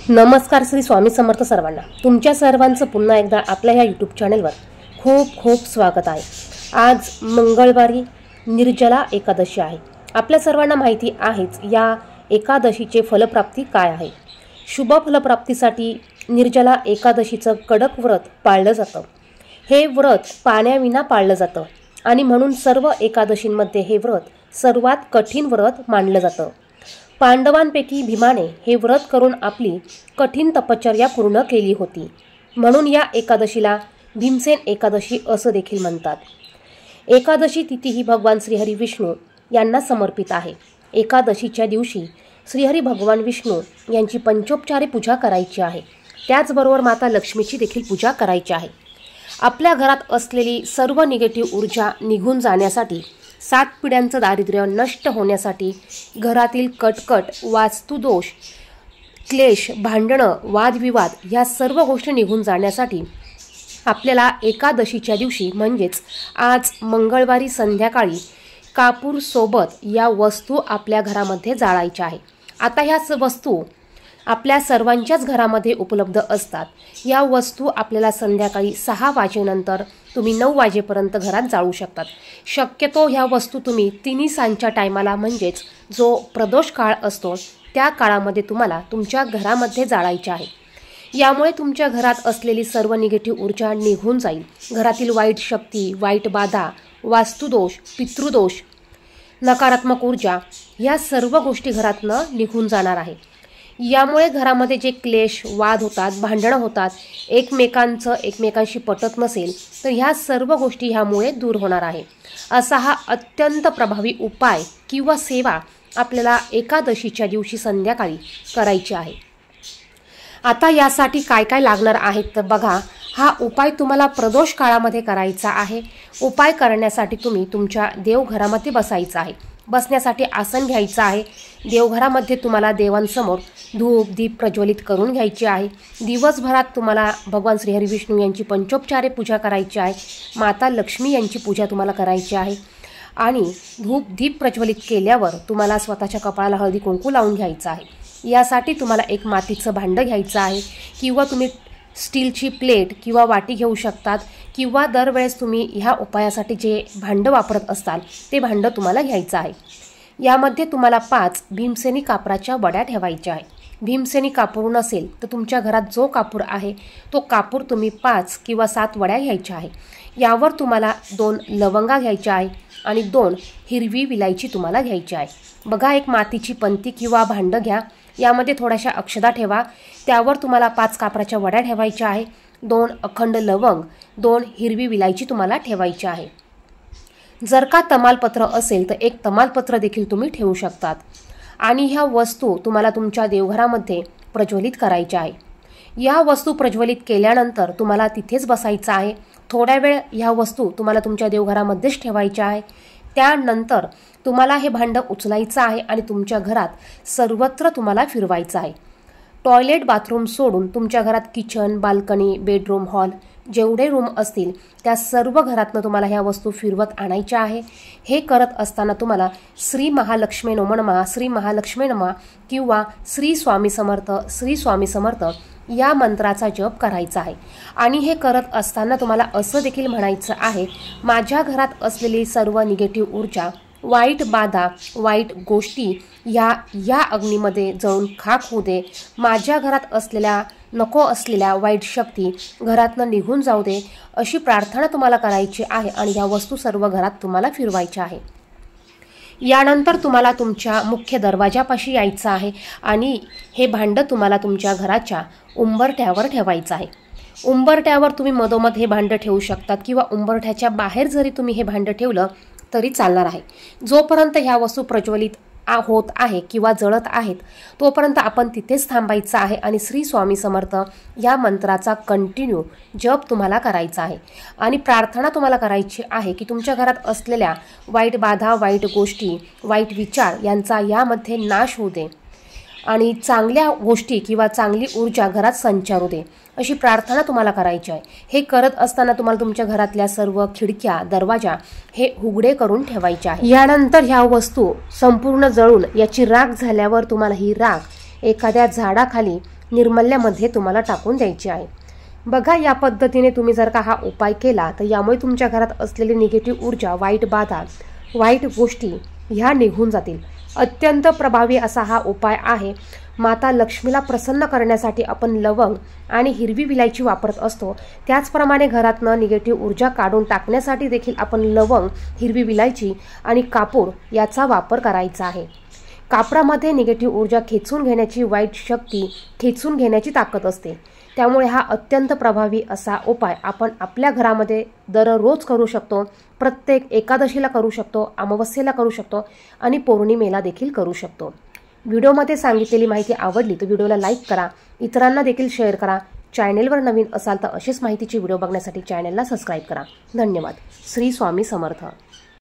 नमस्कार श्री स्वामी समर्थ सर्वांना। तुमच्या सर्वांचं पुन्हा एकदा आपल्या ह्या यूट्यूब चॅनलवर खूप खूप स्वागत आहे। आज मंगळवारी निर्जला एकादशी आहे। आपल्या सर्वांना माहिती आहेच या एकादशीचे फलप्राप्ती काय आहे। शुभ फलप्राप्तीसाठी निर्जला एकादशीचं कडक व्रत पाळलं जातं। हे व्रत पाण्याविना पाळलं जातं आणि म्हणून सर्व एकादशींमध्ये हे व्रत सर्वात कठीण व्रत मानलं जातं। पांडवांपैकी भीमाने हे व्रत करून आपली कठीण तपश्चर्या पूर्ण केली होती, म्हणून या एकादशीला भीमसेन एकादशी असं देखील म्हणतात। एकादशी तिथी ही भगवान श्रीहरी विष्णू यांना समर्पित आहे। एकादशीच्या दिवशी श्रीहरी भगवान विष्णू यांची पंचोपचारे पूजा करायची आहे। त्याचबरोबर माता लक्ष्मीची देखील पूजा करायची आहे। आपल्या घरात असलेली सर्व निगेटिव्ह ऊर्जा निघून जाण्यासाठी, 7 पिढ्यांचं दारिद्र्य नष्ट होण्यासाठी, घरातील कटकट, वास्तुदोष, क्लेश, भांडणं, वादविवाद या सर्व गोष्टी निघून जाण्यासाठी आपल्याला एकादशीच्या दिवशी म्हणजेच आज मंगळवारी संध्याकाळी कापूर सोबत या वस्तू आपल्या घरामध्ये जाळायच्या आहे। आता ह्या वस्तू आपल्या सर्वांच्याच घरामध्ये उपलब्ध असतात। या वस्तू आपल्याला संध्याकाळी 6 वाजेनंतर तुम्ही 9 वाजेपर्यंत घरात जाळू शकतात। शक्यतो ह्या वस्तू तुम्ही तिन्ही सांजच्या टायमाला म्हणजेच जो प्रदोष काळ असतो त्या काळामध्ये तुम्हाला तुमच्या घरामध्ये जाळायचे आहे। यामुळे तुमच्या घरात असलेली सर्व निगेटिव्ह ऊर्जा निघून जाईल। घरातील वाईट शक्ती, वाईट बाधा, वास्तुदोष, पितृदोष, नकारात्मक ऊर्जा या सर्व गोष्टी घरातनं निघून जाणार आहे। यामुळे घरामध्ये जे क्लेश, वाद होतात, भांडणं होतात, एकमेकांशी पटत नसेल तर ह्या सर्व गोष्टी ह्यामुळे दूर होणार आहे। असा हा अत्यंत प्रभावी उपाय किंवा सेवा आपल्याला एकादशीच्या दिवशी संध्याकाळी करायची आहे। आता यासाठी काय काय लागणार आहेत तर बघा, हा उपाय तुम्हाला प्रदोष काळामध्ये करायचा आहे। उपाय करण्यासाठी तुम्ही तुमच्या देवघरामध्ये बसायचं आहे। बसण्यासाठी आसन घ्यायचं आहे। देवघरामध्ये तुम्हाला देवांसमोर धूप दीप प्रज्वलित करून घ्यायची आहे। दिवसभरात तुम्हाला भगवान श्रीहरी विष्णू यांची पंचोपचारे पूजा करायची आहे। माता लक्ष्मी यांची पूजा तुम्हाला करायची आहे आणि धूप दीप प्रज्वलित केल्यावर तुम्हाला स्वतःच्या कपाळाला हळदी कुंकू लावून घ्यायचं आहे। यासाठी तुम्हाला एक मातीचं भांडं घ्यायचं आहे किंवा तुम्ही स्टीलची प्लेट किंवा वाटी घेऊ शकतात किंवा दरवेळेस तुम्ही ह्या उपायासाठी जे भांडं वापरत असाल ते भांडं तुम्हाला घ्यायचं आहे। यामध्ये तुम्हाला 5 भीमसेनी कापराच्या वड्या ठेवायच्या आहे। भीमसेनी कापूर नसेल तर तुमच्या घरात जो कापूर आहे तो कापूर तुम्ही 5 किंवा 7 वड्या घ्यायच्या आहे। यावर तुम्हाला 2 लवंगा घ्यायच्या आहे आणि 2 हिरवी विलायची तुम्हाला घ्यायची आहे। बघा, एक मातीची पंती किंवा भांडं घ्या, यामध्ये थोड्याशा अक्षदा ठेवा, त्यावर तुम्हाला 5 कापराच्या वड्या ठेवायच्या आहे, 2 अखंड लवंग, 2 हिरवी विलायची तुम्हाला ठेवायची आहे। जर का तमालपत्र असेल तर एक तमालपत्र देखील तुम्ही ठेवू शकतात आणि ह्या वस्तू तुम्हाला तुमच्या देवघरामध्ये प्रज्वलित करायच्या आहे। या वस्तू प्रज्वलित केल्यानंतर तुम्हाला तिथेच बसायचं आहे। थोड्या वेळ ह्या वस्तू तुम्हाला तुमच्या देवघरामध्येच ठेवायच्या आहे। त्यानंतर तुम्हाला हे भांडं उचलायचं आहे आणि तुमच्या घरात सर्वत्र तुम्हाला फिरवायचं आहे। टॉयलेट, बाथरूम सोडून तुमच्या घरात किचन, बाल्कनी, बेडरूम, हॉल जेवढे रूम असतील त्या सर्व घरातनं तुम्हाला ह्या वस्तू फिरवत आणायच्या आहे। हे करत असताना तुम्हाला श्री महालक्ष्मी नमो नमः, श्री महालक्ष्मी नमः किंवा श्री स्वामी समर्थ, श्री स्वामी समर्थ या मंत्राचा जप करायचा आहे। आणि हे करत असताना तुम्हाला असं देखील म्हणायचं आहे, माझ्या घरात असलेली सर्व निगेटिव्ह ऊर्जा, वाईट बाधा, वाईट गोष्टी या अग्नीमध्ये जळून खाक होऊ दे। माझ्या घरात असलेल्या नको असलेल्या वाईट शक्ती घरातनं निघून जाऊ दे, अशी प्रार्थना तुम्हाला करायची आहे आणि ह्या वस्तू सर्व घरात तुम्हाला फिरवायच्या आहे। यानंतर तुम्हाला तुमच्या मुख्य दरवाजापाशी यायचं आहे आणि हे भांडं तुम्हाला तुमच्या घराच्या उंबरठ्यावर ठेवायचं आहे। उंबरठ्यावर तुम्ही मधोमध हे भांडं ठेवू शकतात किंवा उंबरठ्याच्या बाहेर जरी तुम्ही हे भांडं ठेवलं तरी चालणार आहे। जोपर्यंत ह्या वस्तू प्रज्वलित होत आहे किंवा जळत आहेत तोपर्यंत आपण तिथेच थांबायचं आहे आणि श्री स्वामी समर्थ या मंत्राचा कंटिन्यू जप तुम्हाला करायचा आहे आणि प्रार्थना तुम्हाला करायची आहे की तुमच्या घरात असलेल्या वाईट बाधा, वाईट गोष्टी, वाईट विचार यांचा यामध्ये नाश होऊ दे आणि चांगल्या गोष्टी किंवा चांगली ऊर्जा घरात संचारू दे, अशी प्रार्थना तुम्हाला करायची आहे। हे करत असताना तुम्हाला तुमच्या घरातल्या सर्व खिडक्या, दरवाजा हे उघडे करून ठेवायचे आहे। यानंतर ह्या वस्तू संपूर्ण जळून याची राख झाल्यावर तुम्हाला ही राख एखाद्या झाडाखाली निर्मल्यामध्ये तुम्हाला टाकून द्यायची आहे। बघा, या पद्धतीने तुम्ही जर का हा उपाय केला तर यामुळे तुमच्या घरात असलेली निगेटिव्ह ऊर्जा, वाईट बाधा, वाईट गोष्टी ह्या निघून जातील। अत्यंत प्रभावी असा हा उपाय आहे। माता लक्ष्मीला प्रसन्न करण्यासाठी आपण लवंग आणि हिरवी विलायची वापरत असतो, त्याचप्रमाणे घरातनं निगेटिव्ह ऊर्जा काढून टाकण्यासाठी देखील आपण लवंग, हिरवी विलायची आणि कापूर याचा वापर करायचा आहे। कापरामध्ये निगेटिव्ह ऊर्जा खेचून घेण्याची, वाईट शक्ती खेचून घेण्याची ताकद असते। त्यामुळे हा अत्यंत प्रभावी असा उपाय आपण आपल्या घरामध्ये दररोज करू शकतो। प्रत्येक एकादशीला करू शकतो, अमावस्येला करू शकतो आणि पौर्णिमेला देखील करू शकतो। व्हिडिओमध्ये सांगितलेली माहिती आवडली तर व्हिडिओला लाईक करा, इतरांना देखील शेअर करा। चॅनेलवर नवीन असाल तर अशीच माहितीची व्हिडिओ बघण्यासाठी चॅनेलला सबस्क्राईब करा। धन्यवाद। श्री स्वामी समर्थ।